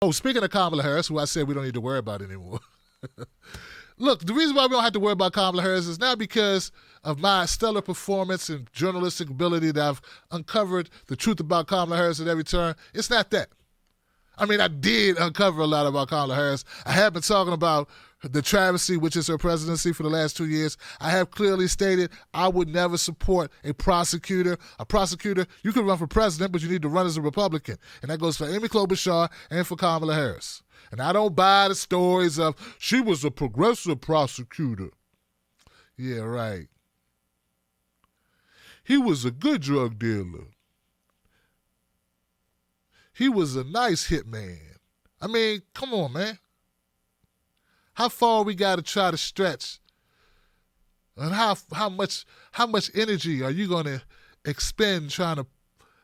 Oh, speaking of Kamala Harris, who I said we don't need to worry about anymore. Look, the reason why we don't have to worry about Kamala Harris is not because of my stellar performance and journalistic ability that I've uncovered the truth about Kamala Harris at every turn. It's not that. I mean, I did uncover a lot about Kamala Harris. I have been talking about the travesty, which is her presidency, for the last 2 years. I have clearly stated I would never support a prosecutor. A prosecutor, you can run for president, but you need to run as a Republican. And that goes for Amy Klobuchar and for Kamala Harris. And I don't buy the stories of, she was a progressive prosecutor. Yeah, right. He was a good drug dealer. He was a nice hitman. I mean, come on, man. How far we got to try to stretch? And how much energy are you going to expend trying to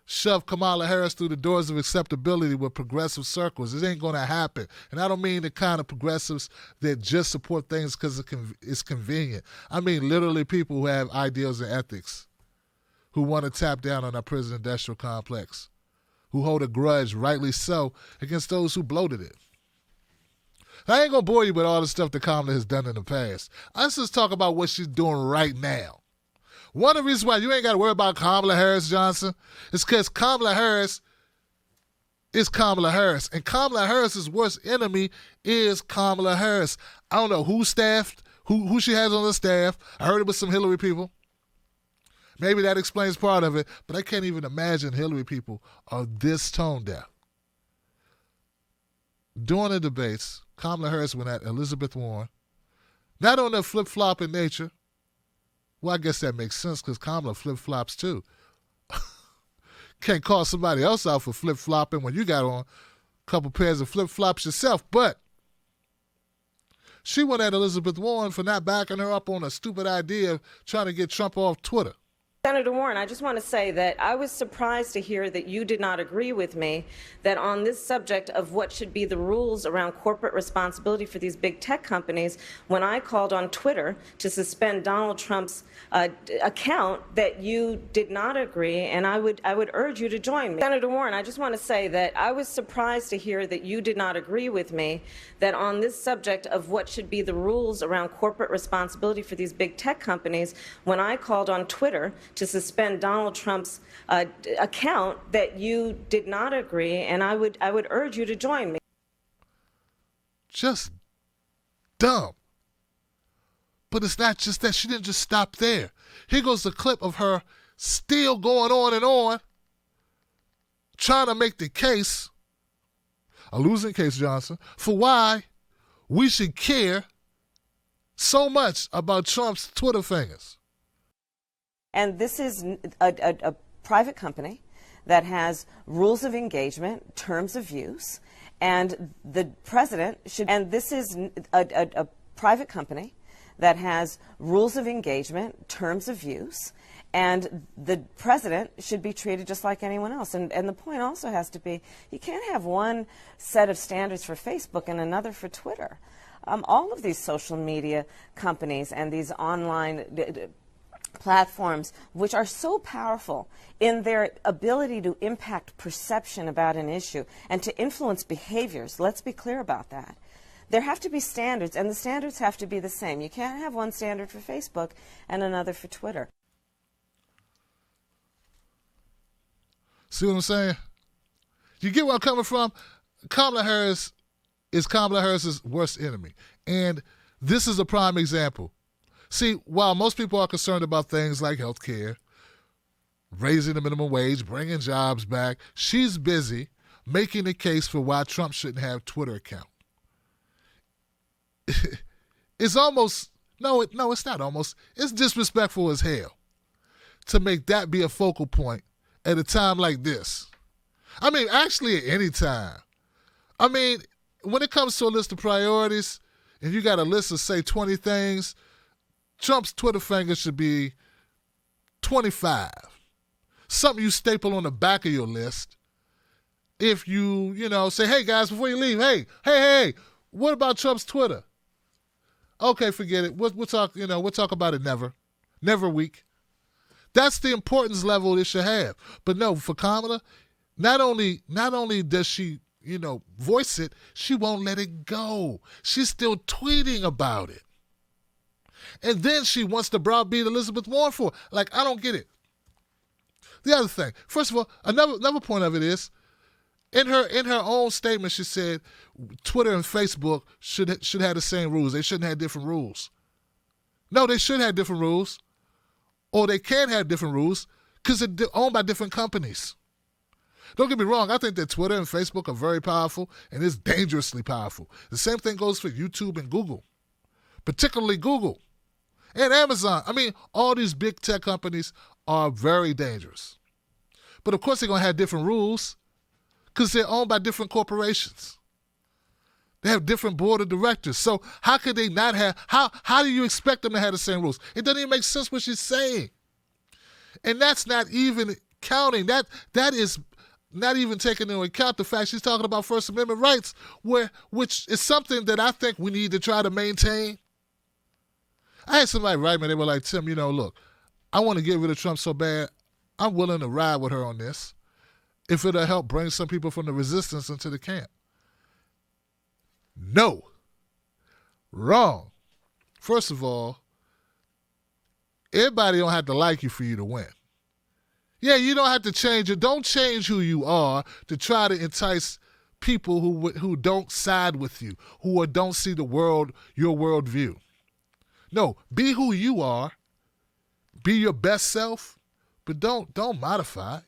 shove Kamala Harris through the doors of acceptability with progressive circles? It ain't going to happen. And I don't mean the kind of progressives that just support things because it's convenient. I mean literally people who have ideals and ethics, who want to tap down on our prison industrial complex, who hold a grudge, rightly so, against those who bloated it. I ain't going to bore you with all the stuff that Kamala has done in the past. Let's just talk about what she's doing right now. One of the reasons why you ain't got to worry about Kamala Harris, Johnson, is because Kamala Harris is Kamala Harris. And Kamala Harris's worst enemy is Kamala Harris. I don't know who she has on the staff. I heard it was some Hillary people. Maybe that explains part of it, but I can't even imagine Hillary people are this tone deaf. During the debates, Kamala Harris went at Elizabeth Warren, not on their flip-flopping nature. Well, I guess that makes sense because Kamala flip-flops too. Can't call somebody else out for flip-flopping when you got on a couple pairs of flip-flops yourself. But she went at Elizabeth Warren for not backing her up on a stupid idea of trying to get Trump off Twitter. Senator Warren, I just want to say that I was surprised to hear that you did not agree with me that on this subject of what should be the rules around corporate responsibility for these big tech companies, when I called on Twitter to suspend Donald Trump's account, that you did not agree, and I would urge you to join me. Senator Warren, I just want to say that I was surprised to hear that you did not agree with me that on this subject of what should be the rules around corporate responsibility for these big tech companies, when I called on Twitter to suspend Donald Trump's account, that you did not agree, and I would urge you to join me. Just dumb. But it's not just that. She didn't just stop there. Here goes the clip of her still going on and on, trying to make the case, a losing case, Johnson, for why we should care so much about Trump's Twitter fingers. And this is a private company that has rules of engagement, terms of use, and the president should, and this is a private company that has rules of engagement, terms of use, and the president should be treated just like anyone else. And the point also has to be, you can't have one set of standards for Facebook and another for Twitter. All of these social media companies and these online platforms, which are so powerful in their ability to impact perception about an issue and to influence behaviors, let's be clear about that. There have to be standards, and the standards have to be the same. You can't have one standard for Facebook and another for Twitter. See what I'm saying? You get where I'm coming from? Kamala Harris is Kamala Harris's worst enemy. And this is a prime example. See, while most people are concerned about things like health care, raising the minimum wage, bringing jobs back, she's busy making the case for why Trump shouldn't have a Twitter account. It's almost, no, it's not almost, it's disrespectful as hell to make that be a focal point at a time like this. I mean, actually at any time. I mean, when it comes to a list of priorities, and you got a list of, say, 20 things, Trump's Twitter finger should be 25. Something you staple on the back of your list. If you say, hey, guys, before you leave, hey, what about Trump's Twitter? Okay, forget it. We'll talk, we'll talk about it never week. That's the importance level it should have. But no, for Kamala, not only does she, voice it, she won't let it go. She's still tweeting about it. And then she wants to browbeat Elizabeth Warren for it. Like, I don't get it. The other thing, first of all, another point of it is, in her own statement, she said Twitter and Facebook should have the same rules. They shouldn't have different rules. No, they should have different rules, or they can have different rules because they're owned by different companies. Don't get me wrong. I think that Twitter and Facebook are very powerful, and it's dangerously powerful. The same thing goes for YouTube and Google, particularly Google and Amazon. I mean, all these big tech companies are very dangerous. But of course, they're going to have different rules because they're owned by different corporations. They have different board of directors. So how could they not have, how do you expect them to have the same rules? It doesn't even make sense what she's saying. And that's not even counting. That is not even taking into account the fact she's talking about First Amendment rights, which is something that I think we need to try to maintain. I had somebody write me, they were like, Tim, look, I want to get rid of Trump so bad, I'm willing to ride with her on this if it'll help bring some people from the resistance into the camp. No. Wrong. First of all, everybody don't have to like you for you to win. Yeah, you don't have to change it. Don't change who you are to try to entice people who don't side with you, who don't see the world, your worldview. No, be who you are. Be your best self, but don't modify.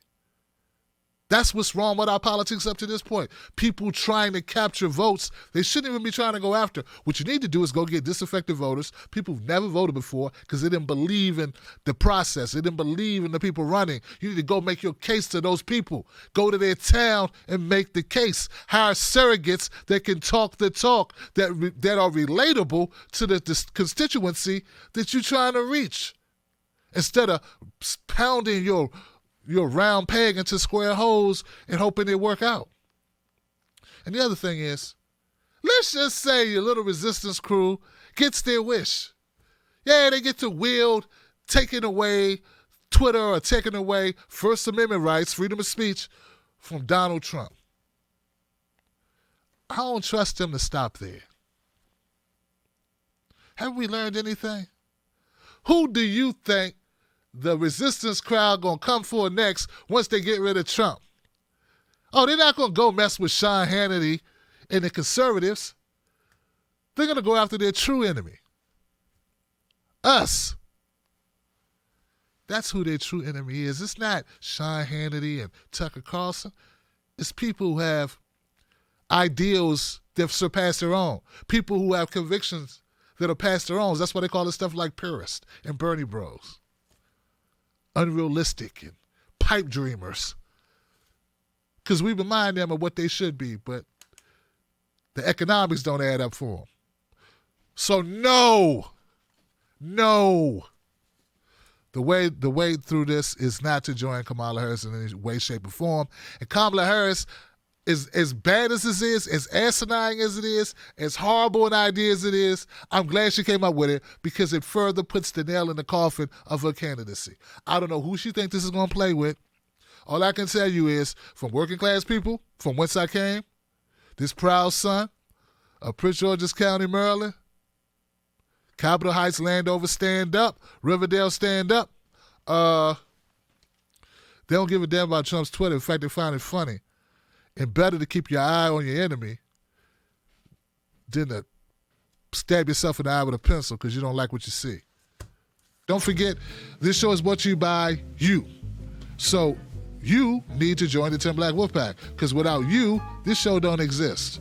That's what's wrong with our politics up to this point. People trying to capture votes they shouldn't even be trying to go after. What you need to do is go get disaffected voters, people who've never voted before because they didn't believe in the process. They didn't believe in the people running. You need to go make your case to those people. Go to their town and make the case. Hire surrogates that can talk the talk, that are relatable to the constituency that you're trying to reach. Instead of pounding your round peg into square holes and hoping they work out. And the other thing is, let's just say your little resistance crew gets their wish. Yeah, they get to wield taking away Twitter or taking away First Amendment rights, freedom of speech from Donald Trump. I don't trust them to stop there. Have we learned anything? Who do you think the resistance crowd gonna come for next once they get rid of Trump? Oh, they're not gonna go mess with Sean Hannity and the conservatives. They're gonna go after their true enemy. Us. That's who their true enemy is. It's not Sean Hannity and Tucker Carlson. It's people who have ideals that surpass their own. People who have convictions that are past their own. That's why they call it stuff like purist and Bernie Bros. Unrealistic and pipe dreamers. Because we remind them of what they should be, but the economics don't add up for them. So no. The way through this is not to join Kamala Harris in any way, shape, or form. And Kamala Harris is as bad as this is, as asinine as it is, as horrible an idea as it is, I'm glad she came up with it because it further puts the nail in the coffin of her candidacy. I don't know who she thinks this is going to play with. All I can tell you is, from working class people, from whence I came, this proud son of Prince George's County, Maryland, Capitol Heights, Landover, stand up, Riverdale, stand up. They don't give a damn about Trump's Twitter. In fact, they find it funny. And better to keep your eye on your enemy than to stab yourself in the eye with a pencil because you don't like what you see. Don't forget, this show is brought to you by you. So you need to join the Tim Black Wolfpack because without you, this show don't exist.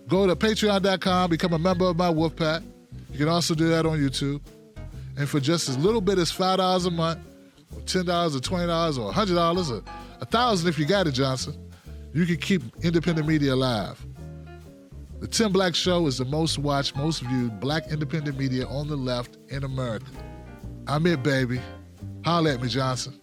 Go to patreon.com, become a member of my Wolfpack. You can also do that on YouTube. And for just as little bit as $5 a month, or $10 or $20 or $100 or $1,000 if you got it, Johnson, you can keep independent media alive. The Tim Black Show is the most watched, most viewed black independent media on the left in America. I'm it, baby. Holla at me, Johnson.